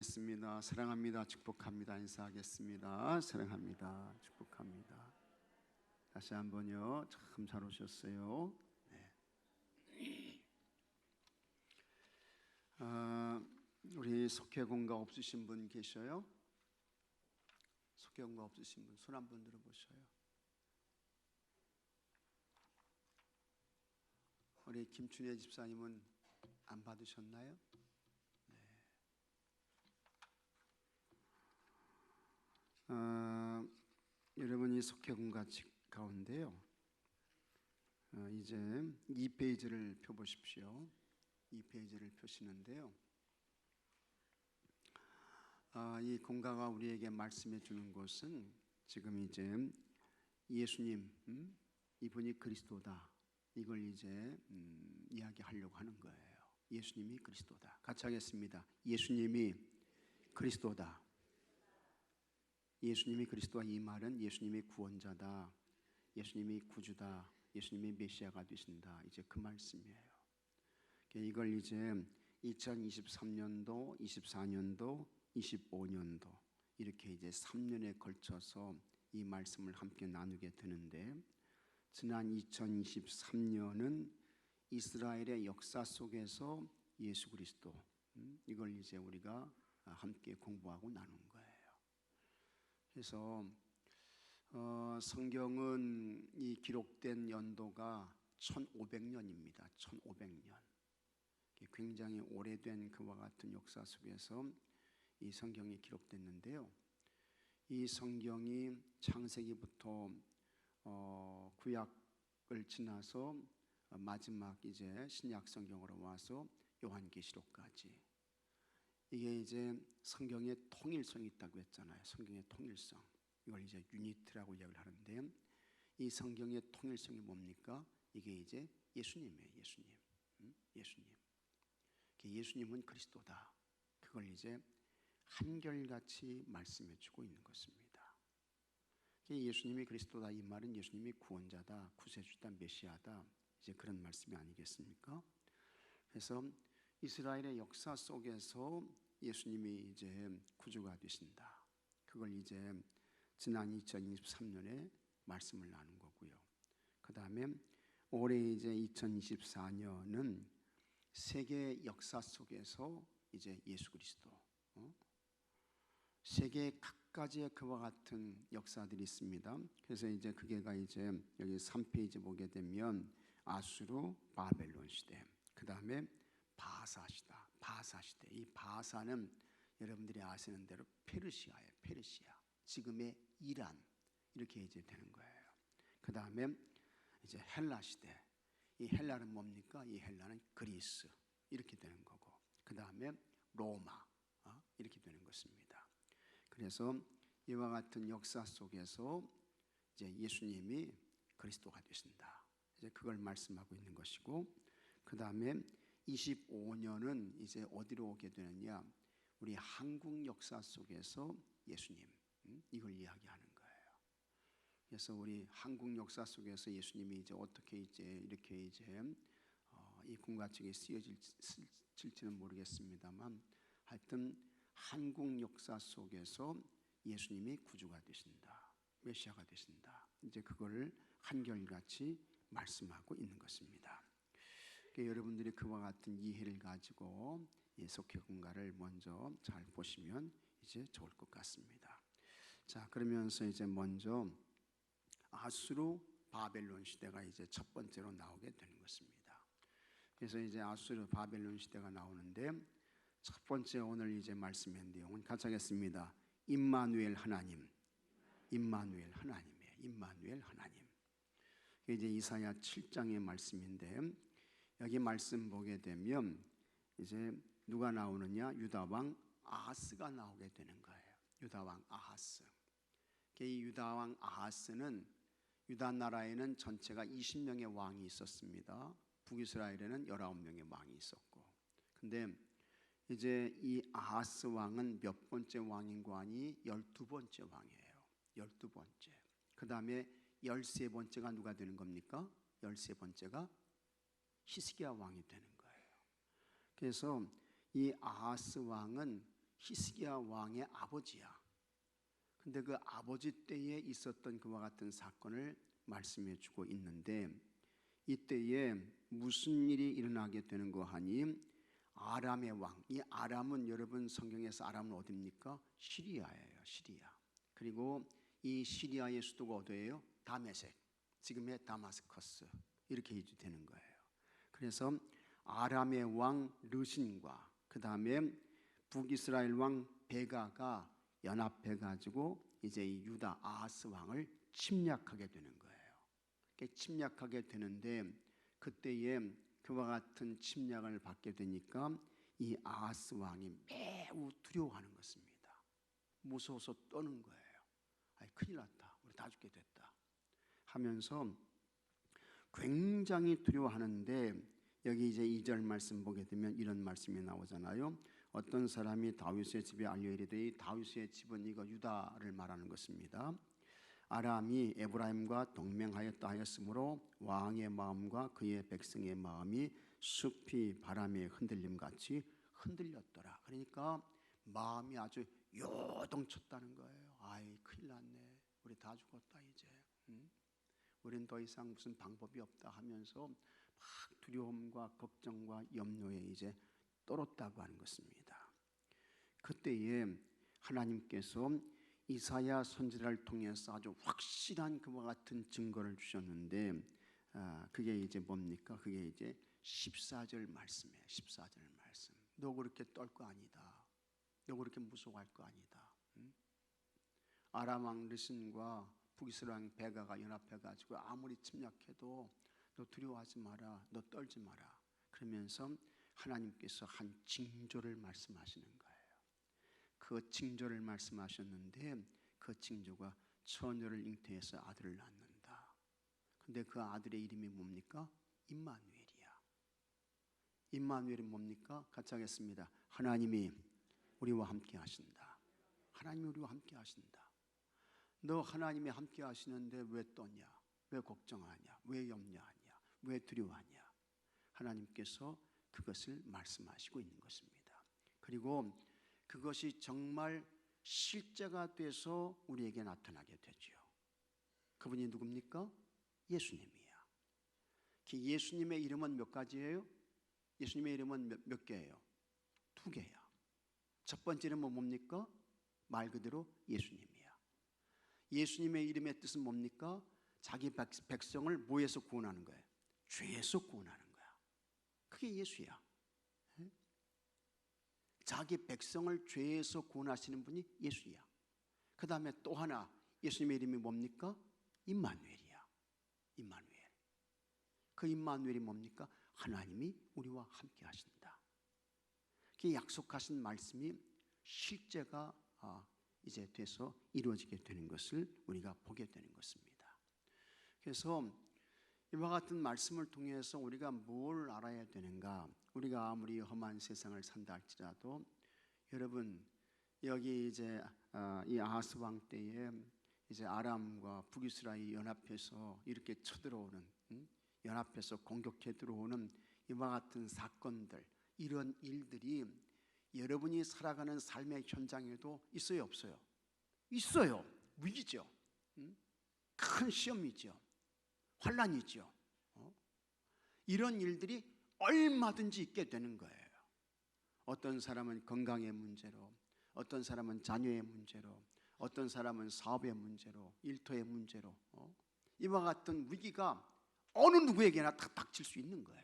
습니다. 사랑합니다. 축복합니다. 인사하겠습니다. 사랑합니다. 축복합니다. 다시 한번요. 참 잘 오셨어요. 네. 우리 속회공가 없으신 분 계셔요? 속회공가 없으신 분 손 한번 들어보셔요. 우리 김춘혜 집사님은 안 받으셨나요? 여러분이 속회공가 가운데요. 이제 2페이지를 펴보십시오. 2페이지를 펴시는데요. 이 공가가 우리에게 말씀해 주는 것은 지금 이제 예수님, 이분이 그리스도다. 이걸 이제 이야기하려고 하는 거예요. 예수님이 그리스도다. 같이 하겠습니다. 예수님이 그리스도다. 예수님이 그리스도와 이 말은 예수님이 구원자다, 예수님이 구주다, 예수님이 메시아가 되신다. 이제 그 말씀이에요. 이걸 이제 2023년도, 24년도, 25년도 이렇게 이제 3년에 걸쳐서 이 말씀을 함께 나누게 되는데, 지난 2023년은 이스라엘의 역사 속에서 예수 그리스도, 이걸 이제 우리가 함께 공부하고 나눈 거예요. 그래서 성경은 이 기록된 연도가 1500년입니다. 1500년. 굉장히 오래된 그와 같은 역사 속에서 이 성경이 기록됐는데요. 이 성경이 창세기부터 구약을 지나서 마지막 이제 신약 성경으로 와서 요한계시록까지, 이게 이제 성경의 통일성이 있다고 했잖아요. 성경의 통일성, 이걸 이제 유니티라고 이야기를 하는데, 이 성경의 통일성이 뭡니까? 이게 이제 예수님이에요. 예수님. 예수님. 예수님은 그리스도다. 그걸 이제 한결같이 말씀해 주고 있는 것입니다. 예수님이 그리스도다, 이 말은 예수님이 구원자다, 구세주다, 메시아다, 이제 그런 말씀이 아니겠습니까? 그래서 이스라엘의 역사 속에서 예수님이 이제 구주가 되신다. 그걸 이제 지난 2023년에 말씀을 나눈 거고요. 그 다음에 올해 이제 2024년은 세계 역사 속에서 이제 예수 그리스도, 세계 각가지의 그와 같은 역사들이 있습니다. 그래서 이제 그게가 이제 여기 3페이지 보게 되면 아수르 바벨론 시대, 그 다음에 바사 시대. 이 바사는 여러분들이 아시는 대로 페르시아예요. 페르시아, 지금의 이란, 이렇게 이제 되는 거예요. 그 다음에 이제 헬라 시대. 이 헬라는 뭡니까? 이 헬라는 그리스, 이렇게 되는 거고, 그 다음에 로마, 이렇게 되는 것입니다. 그래서 이와 같은 역사 속에서 이제 예수님이 그리스도가 되신다. 이제 그걸 말씀하고 있는 것이고, 그 다음에 25년은 이제 어디로 오게 되느냐? 우리 한국 역사 속에서 예수님, 이걸 이야기하는 거예요. 그래서 우리 한국 역사 속에서 예수님이 이제 어떻게 이제 이렇게 이제 이 공가책에 쓰여질지는 모르겠습니다만, 하여튼 한국 역사 속에서 예수님이 구주가 되신다, 메시아가 되신다. 이제 그걸 한결같이 말씀하고 있는 것입니다. 여러분들이 그와 같은 이해를 가지고 이 속회공가를 먼저 잘 보시면 이제 좋을 것 같습니다. 자, 그러면서 이제 먼저 아수르 바벨론 시대가 이제 첫 번째로 나오게 되는 것입니다. 그래서 이제 아수르 바벨론 시대가 나오는데, 첫 번째 오늘 이제 말씀의 내용은 같이 하겠습니다. 임마누엘 하나님. 임마누엘 하나님이에요. 임마누엘 하나님. 이제 이사야 7장의 말씀인데, 여기 말씀 보게 되면 이제 누가 나오느냐? 유다 왕 아하스가 나오게 되는 거예요. 유다 왕 아하스. 이 유다 왕 아하스는, 유다 나라에는 전체가 20명의 왕이 있었습니다. 북이스라엘에는 19명의 왕이 있었고, 근데 이제 이 아하스 왕은 몇 번째 왕인 거 아니? 12번째 왕이에요. 12번째. 그 다음에 13번째가 누가 되는 겁니까? 13번째가 히스기야 왕이 되는 거예요. 그래서 이 아하스 왕은 히스기야 왕의 아버지야. 근데 그 아버지 때에 있었던 그와 같은 사건을 말씀해 주고 있는데, 이때에 무슨 일이 일어나게 되는 거 하니, 아람의 왕, 이 아람은 여러분 성경에서 아람은 어디입니까? 시리아예요. 시리아. 그리고 이 시리아의 수도가 어디예요? 다메섹, 지금의 다마스커스, 이렇게 되는 거예요. 그래서 아람의 왕 르신과 그 다음에 북이스라엘 왕 베가가 연합해 가지고 이제 이 유다 아하스 왕을 침략하게 되는 거예요. 침략하게 되는데, 그때에 그와 같은 침략을 받게 되니까 이 아하스 왕이 매우 두려워하는 것입니다. 무서워서 떠는 거예요. 큰일 났다, 우리 다 죽게 됐다 하면서 굉장히 두려워하는데, 여기 이제 2절 말씀 보게 되면 이런 말씀이 나오잖아요. 어떤 사람이 다윗의 집에 알려 이르되, 다윗의 집은 이거 유다를 말하는 것입니다. 아람이 에브라임과 동맹하였다 하였으므로 왕의 마음과 그의 백성의 마음이 숲이 바람에 흔들림같이 흔들렸더라. 그러니까 마음이 아주 요동쳤다는 거예요. 아이, 큰일 났네, 우리 다 죽었다 이제. 우린 더 이상 무슨 방법이 없다 하면서 막 두려움과 걱정과 염려에 이제 떨었다고 하는 것입니다. 그때에 하나님께서 이사야 선지자를 통해서 아주 확실한 그와 같은 증거를 주셨는데, 그게 이제 뭡니까? 그게 이제 14절 말씀이에요. 14절 말씀. 너 그렇게 떨 거 아니다. 너 그렇게 무서워할 거 아니다. 아람 왕 르신과 북이스라엘 왕 베가가 연합해 가지고 아무리 침략해도 너 두려워하지 마라, 너 떨지 마라. 그러면서 하나님께서 한 징조를 말씀하시는 거예요. 그 징조를 말씀하셨는데, 그 징조가 처녀를 잉태해서 아들을 낳는다. 근데 그 아들의 이름이 뭡니까? 임마누엘이야. 임마누엘이 뭡니까? 같이 하겠습니다. 하나님이 우리와 함께 하신다. 하나님이 우리와 함께 하신다. 너 하나님이 함께 하시는데 왜 떠냐? 왜 걱정하냐? 왜 염려하냐? 왜 두려워하냐? 하나님께서 그것을 말씀하시고 있는 것입니다. 그리고 그것이 정말 실제가 돼서 우리에게 나타나게 되죠. 그분이 누굽니까? 예수님이야. 예수님의 이름은 몇 가지예요? 예수님의 이름은 몇 개예요? 2개야. 첫 번째 이름은 뭡니까? 말 그대로 예수님이야. 예수님의 이름의 뜻은 뭡니까? 자기 백성을 뭐에서 구원하는 거예요? 죄에서 구원하는 거야. 그게 예수야. 자기 백성을 죄에서 구원하시는 분이 예수야. 그 다음에 또 하나, 예수님의 이름이 뭡니까? 임마누엘이야. 임마누엘. 그 임마누엘이 뭡니까? 하나님이 우리와 함께 하신다. 그 약속하신 말씀이 실제가 이제 돼서 이루어지게 되는 것을 우리가 보게 되는 것입니다. 그래서 이와 같은 말씀을 통해서 우리가 뭘 알아야 되는가? 우리가 아무리 험한 세상을 산다 할지라도, 여러분 여기 이제 이 아하스 왕 때에 이제 아람과 북이스라엘이 연합해서 이렇게 쳐들어오는, 연합해서 공격해 들어오는 이와 같은 사건들, 이런 일들이 여러분이 살아가는 삶의 현장에도 있어요, 없어요? 있어요. 위기죠. 큰 시험이죠. 환란이죠. 이런 일들이 얼마든지 있게 되는 거예요. 어떤 사람은 건강의 문제로, 어떤 사람은 자녀의 문제로, 어떤 사람은 사업의 문제로, 일터의 문제로, 이와 같은 위기가 어느 누구에게나 다 닥칠 수 있는 거예요.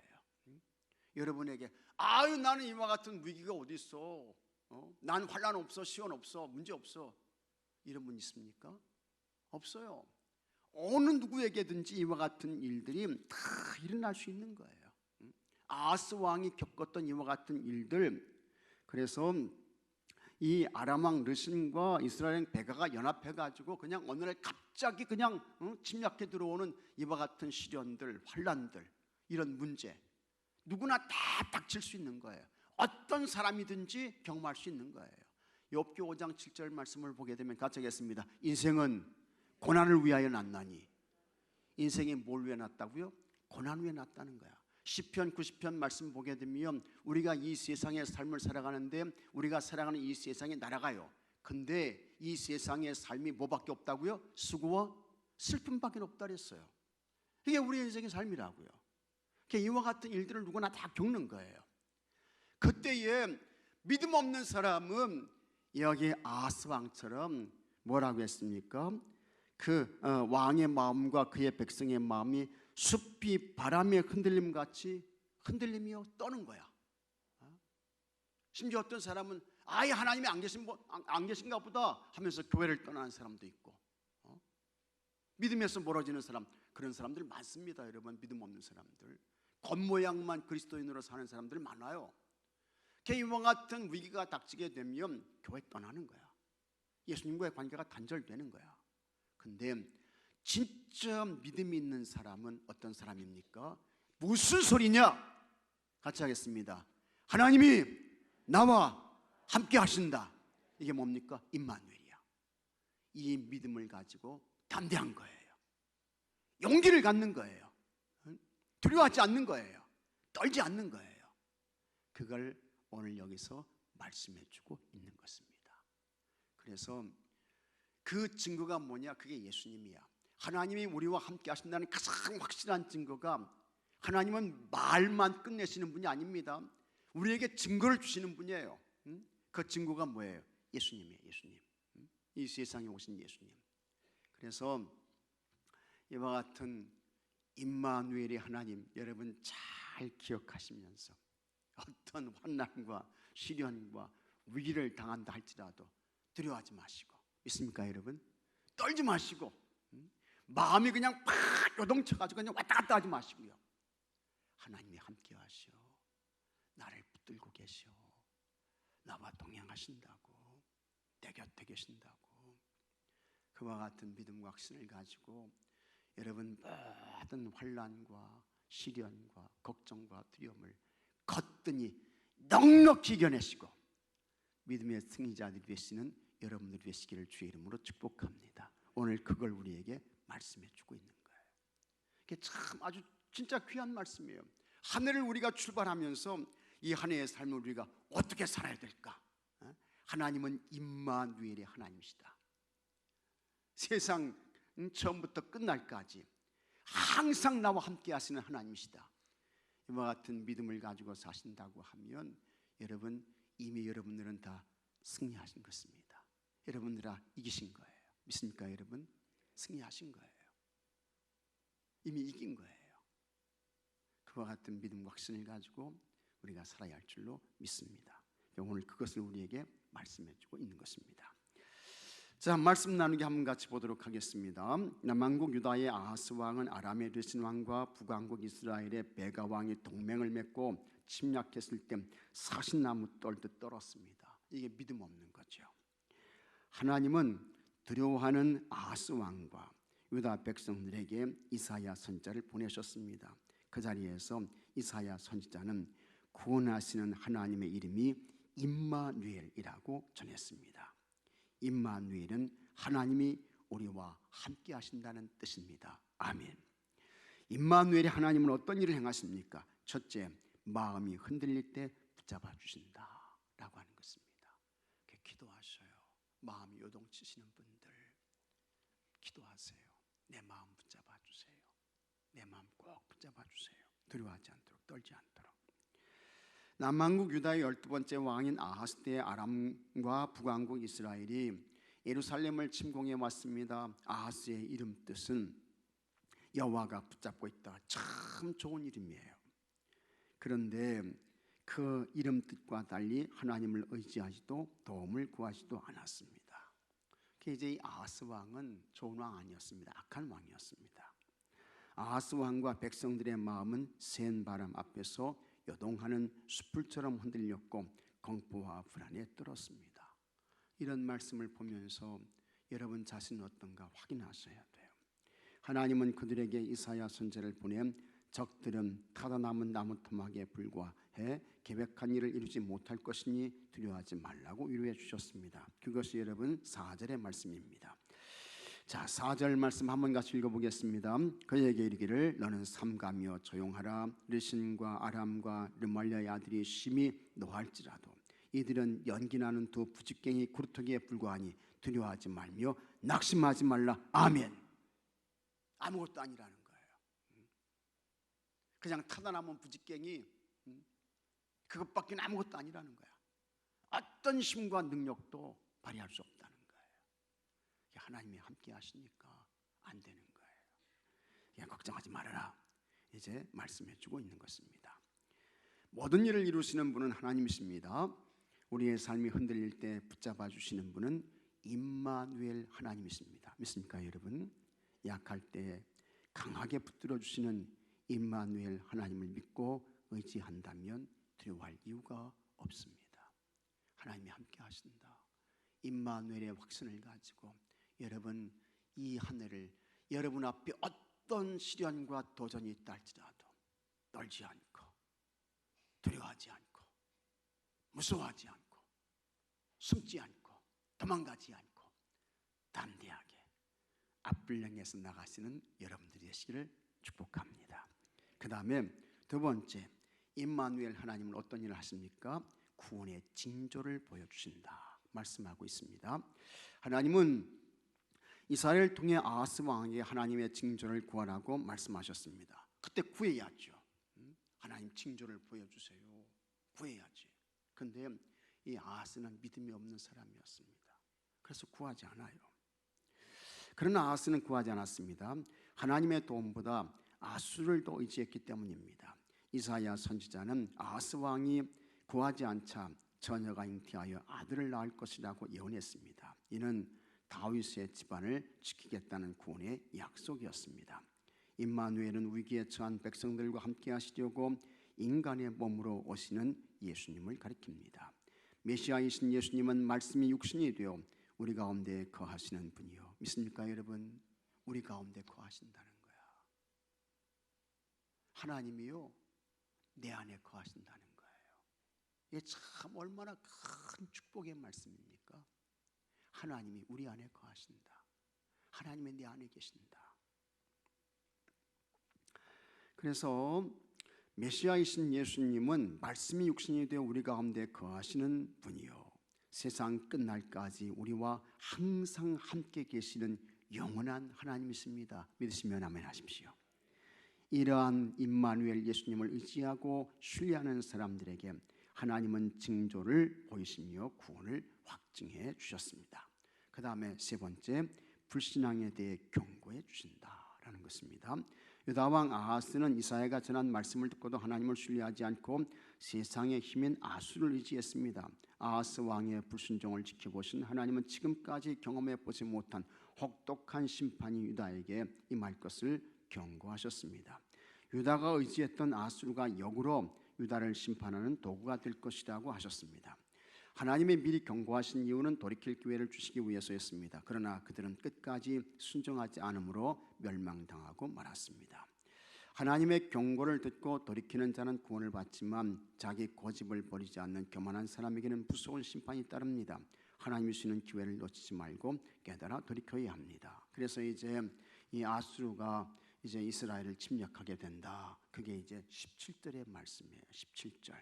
여러분에게 아유, 나는 이와 같은 위기가 어디 있어? 난 환란 없어, 시련 없어, 문제 없어. 이런 분 있습니까? 없어요. 어느 누구에게든지 이와 같은 일들이 다 일어날 수 있는 거예요. 아하스 왕이 겪었던 이와 같은 일들, 그래서 이 아람 왕 르신과 이스라엘 베가가 연합해가지고 그냥 어느 날 갑자기 그냥 침략해 들어오는 이와 같은 시련들, 환란들, 이런 문제, 누구나 다 닥칠 수 있는 거예요. 어떤 사람이든지 경험할 수 있는 거예요. 욥기 5장 7절 말씀을 보게 되면 같이 하겠습니다. 인생은 고난을 위하여 났나니. 인생이 뭘 위해 났다고요? 고난 위해 났다는 거야. 시편 90편 말씀 보게 되면 우리가 이 세상의 삶을 살아가는데 우리가 살아가는 이 세상이 날아가요. 근데 이 세상의 삶이 뭐밖에 없다고요? 수고와 슬픔밖에 없다 그랬어요. 이게 우리 인생의 삶이라고요. 이와 같은 일들을 누구나 다 겪는 거예요. 그때에 믿음 없는 사람은 여기 아하스 왕처럼 뭐라고 했습니까? 그 왕의 마음과 그의 백성의 마음이 숲이 바람에 흔들림 같이 흔들리며 떠는 거야. 심지어 어떤 사람은 아예 하나님이 안 계신가 보다 하면서 교회를 떠나는 사람도 있고, 믿음에서 멀어지는 사람, 그런 사람들 많습니다. 여러분, 믿음 없는 사람들, 겉모양만 그리스도인으로 사는 사람들 많아요. 이와 같은 위기가 닥치게 되면 교회 떠나는 거야. 예수님과의 관계가 단절되는 거야. 근데 진짜 믿음이 있는 사람은 어떤 사람입니까? 무슨 소리냐? 같이 하겠습니다. 하나님이 나와 함께 하신다. 이게 뭡니까? 임마누엘이야. 이 믿음을 가지고 담대한 거예요. 용기를 갖는 거예요. 두려워하지 않는 거예요. 떨지 않는 거예요. 그걸 오늘 여기서 말씀해 주고 있는 것입니다. 그래서 그 증거가 뭐냐? 그게 예수님이야. 하나님이 우리와 함께 하신다는 가장 확실한 증거가, 하나님은 말만 끝내시는 분이 아닙니다. 우리에게 증거를 주시는 분이에요. 그 증거가 뭐예요? 예수님이에요. 예수님. 이 세상에 오신 예수님. 그래서 이와 같은 임마누엘의 하나님, 여러분 잘 기억하시면서 어떤 환난과 시련과 위기를 당한다 할지라도 두려워하지 마시고, 있습니까 여러분? 떨지 마시고, 마음이 그냥 팍 요동쳐가지고 그냥 왔다 갔다 하지 마시고요. 하나님이 함께 하시오. 나를 붙들고 계시오. 나와 동행하신다고, 내 곁에 계신다고. 그와 같은 믿음과 확신을 가지고 여러분 모든 환난과 시련과 걱정과 두려움을 거뜬히 넉넉히 이겨내시고 믿음의 승리자들이 되시는 여러분들이 되시기를 주의 이름으로 축복합니다. 오늘 그걸 우리에게 말씀해 주고 있는 거예요. 이게 참 아주 진짜 귀한 말씀이에요. 한 해를 우리가 출발하면서 이 한 해의 삶을 우리가 어떻게 살아야 될까? 하나님은 임마누엘의 하나님이시다. 세상 처음부터 끝날까지 항상 나와 함께 하시는 하나님이시다. 이와 같은 믿음을 가지고 사신다고 하면 여러분, 이미 여러분들은 다 승리하신 것입니다. 여러분들 다 이기신 거예요. 믿습니까 여러분? 승리하신 거예요. 이미 이긴 거예요. 그와 같은 믿음과 확신을 가지고 우리가 살아야 할 줄로 믿습니다. 오늘 그것을 우리에게 말씀해 주고 있는 것입니다. 자, 말씀 나누기 한번 같이 보도록 하겠습니다. 남왕국 유다의 아하스 왕은 아람의 르신 왕과 북왕국 이스라엘의 베가 왕이 동맹을 맺고 침략했을 때 사신나무 떨듯 떨었습니다. 이게 믿음 없는 거죠. 하나님은 두려워하는 아하스 왕과 유다 백성들에게 이사야 선지자를 보내셨습니다. 그 자리에서 이사야 선지자는 구원하시는 하나님의 이름이 임마누엘이라고 전했습니다. 임마누엘은 하나님이 우리와 함께 하신다는 뜻입니다. 아멘. 임마누엘의 하나님은 어떤 일을 행하십니까? 첫째, 마음이 흔들릴 때 붙잡아 주신다 라고 하는 것입니다. 기도하셔요. 마음이 요동치시는 분들 기도하세요. 내 마음 붙잡아 주세요. 내 마음 꼭 붙잡아 주세요. 두려워하지 않도록, 떨지 않도록. 남왕국 유다의 12번째 왕인 아하스 때의 아람과 북왕국 이스라엘이 예루살렘을 침공해 왔습니다. 아하스의 이름 뜻은 여호와가 붙잡고 있다. 참 좋은 이름이에요. 그런데 그 이름 뜻과 달리 하나님을 의지하지도 도움을 구하지도 않았습니다. 이제 이 아하스 왕은 좋은 왕 아니었습니다. 악한 왕이었습니다. 아하스 왕과 백성들의 마음은 센 바람 앞에서 요동하는 숯불처럼 흔들렸고 공포와 불안에 떨었습니다. 이런 말씀을 보면서 여러분 자신은 어떤가 확인하셔야 돼요. 하나님은 그들에게 이사야 선지자를 보내 적들은 타다 남은 나무 토막에 불과해 계획한 일을 이루지 못할 것이니 두려워하지 말라고 위로해 주셨습니다. 그것이 여러분 4절의 말씀입니다. 자, 4절 말씀 한번 같이 읽어보겠습니다. 그에게 이르기를 너는 삼가며 조용하라. 르신과 아람과 르말리아의 아들이 심히 노할지라도 이들은 연기나는 두 부직갱이 구루터기에 불과하니 두려워하지 말며 낙심하지 말라. 아멘. 아무것도 아니라는 거예요. 그냥 타다나면 부직갱이, 그것밖에 아무것도 아니라는 거야. 어떤 힘과 능력도 발휘할 수 없다는 거예요. 하나님이 함께 하시니까 안 되는 거예요. 그냥 걱정하지 말아라. 이제 말씀해 주고 있는 것입니다. 모든 일을 이루시는 분은 하나님이십니다. 우리의 삶이 흔들릴 때 붙잡아 주시는 분은 임마누엘 하나님이십니다. 믿습니까 여러분? 약할 때 강하게 붙들어 주시는 임마누엘 하나님을 믿고 의지한다면 두려워할 이유가 없습니다. 하나님이 함께 하신다. 임마누엘의 확신을 가지고 여러분 이 한 해를 여러분 앞에 어떤 시련과 도전이 있다 할지라도 떨지 않고 두려워하지 않고 무서워하지 않고 숨지 않고 도망가지 않고 담대하게 앞을 향해서 나가시는 여러분들이 되시기를 축복합니다. 그 다음에 두 번째, 임마누엘 하나님은 어떤 일을 하십니까? 구원의 징조를 보여주신다 말씀하고 있습니다. 하나님은 이스라엘을 통해 아하스 왕에게 하나님의 징조를 구하라고 말씀하셨습니다. 그때 구해야죠. 하나님 징조를 보여주세요. 구해야지. 그런데 이 아하스는 믿음이 없는 사람이었습니다. 그래서 구하지 않아요. 그러나 아하스는 구하지 않았습니다. 하나님의 도움보다 아수를 더 의지했기 때문입니다. 이사야 선지자는 아하스 왕이 구하지 않자 처녀가 잉태하여 아들을 낳을 것이라고 예언했습니다. 이는 다윗의 집안을 지키겠다는 구원의 약속이었습니다. 임마누엘은 위기에 처한 백성들과 함께 하시려고 인간의 몸으로 오시는 예수님을 가리킵니다. 메시아이신 예수님은 말씀이 육신이 되어 우리 가운데 거하시는 분이요. 믿습니까 여러분? 우리 가운데 거하신다는 거야. 하나님이요 내 안에 거하신다는 거예요. 이게 참 얼마나 큰 축복의 말씀입니까? 하나님이 우리 안에 거하신다. 하나님이 내 안에 계신다. 그래서 메시아이신 예수님은 말씀이 육신이 되어 우리 가운데 거하시는 분이요 세상 끝날까지 우리와 항상 함께 계시는 영원한 하나님이십니다. 믿으시면 아멘 하십시오. 이러한 임마누엘 예수님을 의지하고 신뢰하는 사람들에게 하나님은 징조를 보이시며 구원을 확증해 주셨습니다. 그 다음에 세 번째, 불신앙에 대해 경고해 주신다라는 것입니다. 유다왕 아하스는 이사야가 전한 말씀을 듣고도 하나님을 신뢰하지 않고 세상의 힘인 아수를 의지했습니다. 아하스 왕의 불순종을 지켜보신 하나님은 지금까지 경험해 보지 못한 혹독한 심판이 유다에게 임할 것을 경고하셨습니다. 유다가 의지했던 아수르가 역으로 유다를 심판하는 도구가 될 것이라고 하셨습니다. 하나님이 미리 경고하신 이유는 돌이킬 기회를 주시기 위해서였습니다. 그러나 그들은 끝까지 순종하지 않으므로 멸망당하고 말았습니다. 하나님의 경고를 듣고 돌이키는 자는 구원을 받지만 자기 고집을 버리지 않는 교만한 사람에게는 무서운 심판이 따릅니다. 하나님이 주시는 기회를 놓치지 말고 깨달아 돌이켜야 합니다. 그래서 이제 이 아수르가 이제 이스라엘을 침략하게 된다. 그게 이제 17절의 말씀이에요. 17절.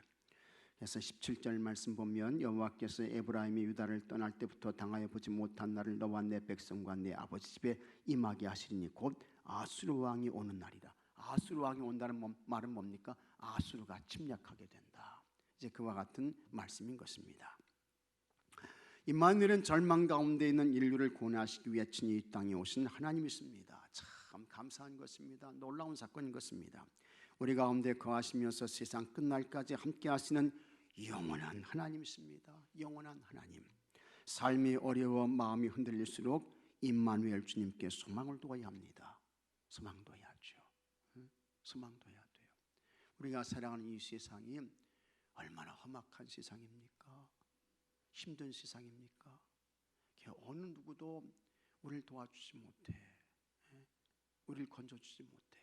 그래서 17절 말씀 보면 여호와께서 에브라임이 유다를 떠날 때부터 당하여 보지 못한 날을 너와 내 백성과 내 아버지 집에 임하게 하시리니 곧 아수르 왕이 오는 날이다. 아수르 왕이 온다는 말은 뭡니까? 아수르가 침략하게 된다. 이제 그와 같은 말씀인 것입니다. 임마누엘은 절망 가운데 있는 인류를 구원하시기 위해 친히 이 땅에 오신 하나님이십니다. 참 감사한 것입니다. 놀라운 사건인 것입니다. 우리 가운데 거하시면서 세상 끝날까지 함께 하시는 영원한 하나님이십니다. 영원한 하나님. 삶이 어려워 마음이 흔들릴수록 임마누엘 주님께 소망을 둬야 합니다. 소망 둬야죠. 소망 둬야 돼요. 우리가 살아가는 이 세상이 얼마나 험악한 세상입니까? 힘든 세상입니까? 어느 누구도 우리를 도와주지 못해. 우리를 건져주지 못해.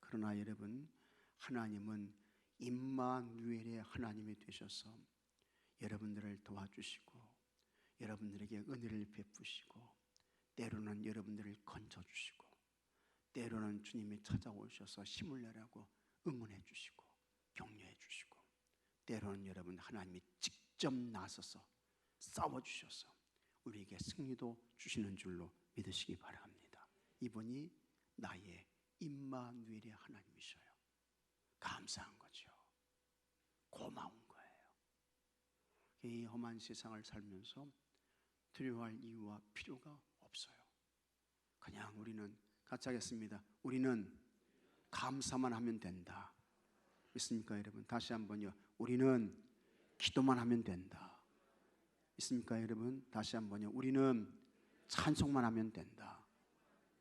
그러나 여러분, 하나님은 임마누엘의 하나님이 되셔서 여러분들을 도와주시고 여러분들에게 은혜를 베푸시고 때로는 여러분들을 건져주시고, 때로는 주님이 찾아오셔서 힘을 내라고 응원해 주시고 격려해 주시고, 때로는 여러분 하나님이 직접 나서서 싸워주셔서 우리에게 승리도 주시는 줄로 믿으시기 바랍니다. 이분이 나의 임마누엘의 하나님이셔요. 감사한 거죠. 고마운 거예요. 이 험한 세상을 살면서 두려워할 이유와 필요가 없어요. 그냥 우리는 같이 하겠습니다. 우리는 감사만 하면 된다. 믿습니까 여러분? 다시 한번요. 우리는 기도만 하면 된다. 믿습니까 여러분? 다시 한번요. 우리는 찬송만 하면 된다.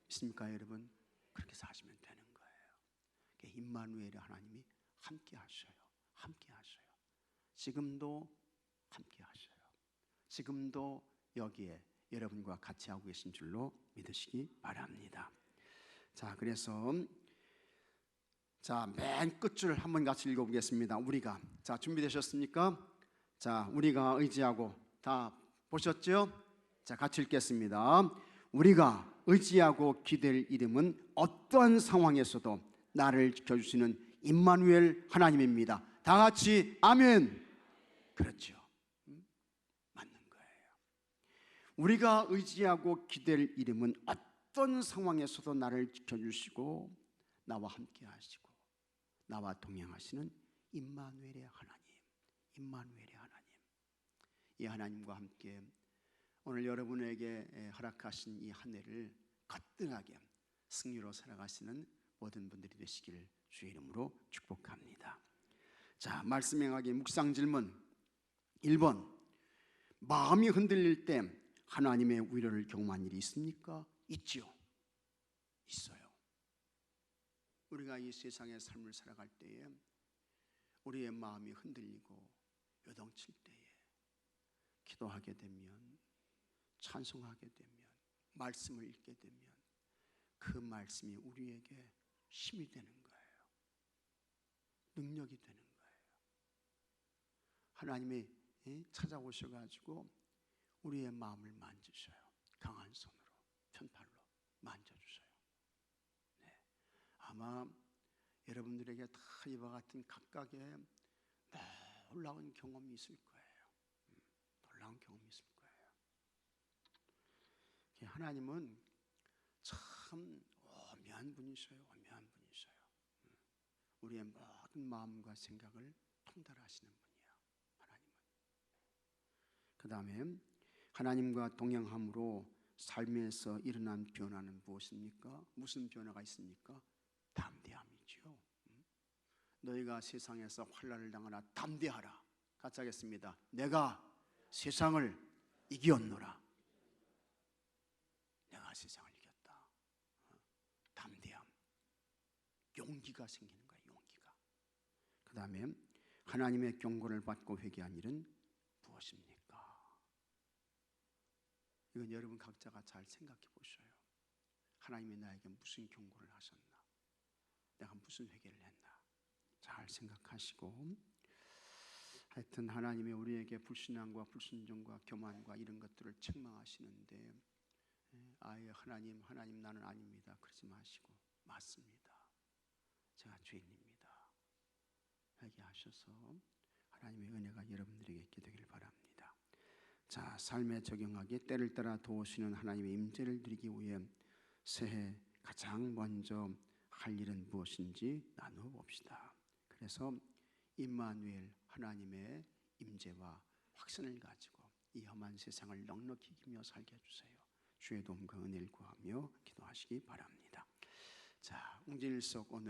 믿습니까 여러분? 그렇게 사시면 되는 거예요. 임마누엘의 하나님이 함께 하셔요. 함께 하셔요. 지금도 함께 하셔요. 지금도 여기에 여러분과 같이 하고 계신 줄로 믿으시기 바랍니다. 자, 그래서 맨 끝줄 한번 같이 읽어보겠습니다. 우리가, 자, 준비되셨습니까? 자, 우리가 의지하고, 다 보셨죠? 자, 같이 읽겠습니다. 우리가 의지하고 기댈 이름은 어떠한 상황에서도 나를 지켜주시는 임마누엘 하나님입니다. 다 같이 아멘. 그렇죠. 맞는 거예요. 우리가 의지하고 기댈 이름은 어떤 상황에서도 나를 지켜주시고 나와 함께 하시고 나와 동행하시는 임마누엘의 하나님, 임마누엘의 하나님. 이 하나님과 함께 오늘 여러분에게 허락하신 이 한 해를 거뜬하게 승리로 살아가시는 모든 분들이 되시기를 주의 이름으로 축복합니다. 자, 말씀 행하기 묵상 질문 1번. 마음이 흔들릴 때 하나님의 위로를 경험한 일이 있습니까? 있지요. 있어요. 우리가 이 세상의 삶을 살아갈 때에 우리의 마음이 흔들리고 요동칠 때에 기도하게 되면, 찬송하게 되면, 말씀을 읽게 되면 그 말씀이 우리에게 힘이 되는 거예요. 능력이 되는 거예요. 하나님이 찾아오셔가지고 우리의 마음을 만지셔요. 강한 손으로, 편팔로 만져주셔요. 네. 아마 여러분들에게 다 이와 같은 각각의 놀라운 경험이 있을 거예요. 놀라운 경험이 있을 거예요. 하나님은 참 오묘한 분이셔요. 오묘한 분이셔요. 우리의 모든 마음과 생각을 통달하시는 분이야, 하나님은. 그 다음에 하나님과 동행함으로 삶에서 일어난 변화는 무엇입니까? 무슨 변화가 있습니까? 담대함이죠. 너희가 세상에서 환난을 당하나 담대하라. 같이 하겠습니다. 내가 세상을 이겼노라. 내가 세상을 이겼다. 담대함, 용기가 생기는 거예요. 용기가. 그 다음에 하나님의 경고를 받고 회개한 일은 무엇입니까? 이건 여러분 각자가 잘 생각해 보셔요. 하나님이 나에게 무슨 경고를 하셨나? 내가 무슨 회개를 했나? 잘 생각하시고, 하여튼 하나님이 우리에게 불신앙과 불순종과 교만과 이런 것들을 책망하시는데, 아예 하나님 나는 아닙니다 그러지 마시고, 맞습니다, 제가 죄인입니다, 회개하셔서 하나님의 은혜가 여러분들에게 있게 되길 바랍니다. 자, 삶에 적용하기 때를 따라 도우시는 하나님의 임재를 누리기 위해 새해 가장 먼저 할 일은 무엇인지 나누어 봅시다. 그래서 임마누엘 하나님의 임재와 확신을 가지고 이 험한 세상을 넉넉히 이기며 살게 해주세요. 주의 도움과 은혜를 구하며 기도하시기 바랍니다. 자, 웅진일석 오늘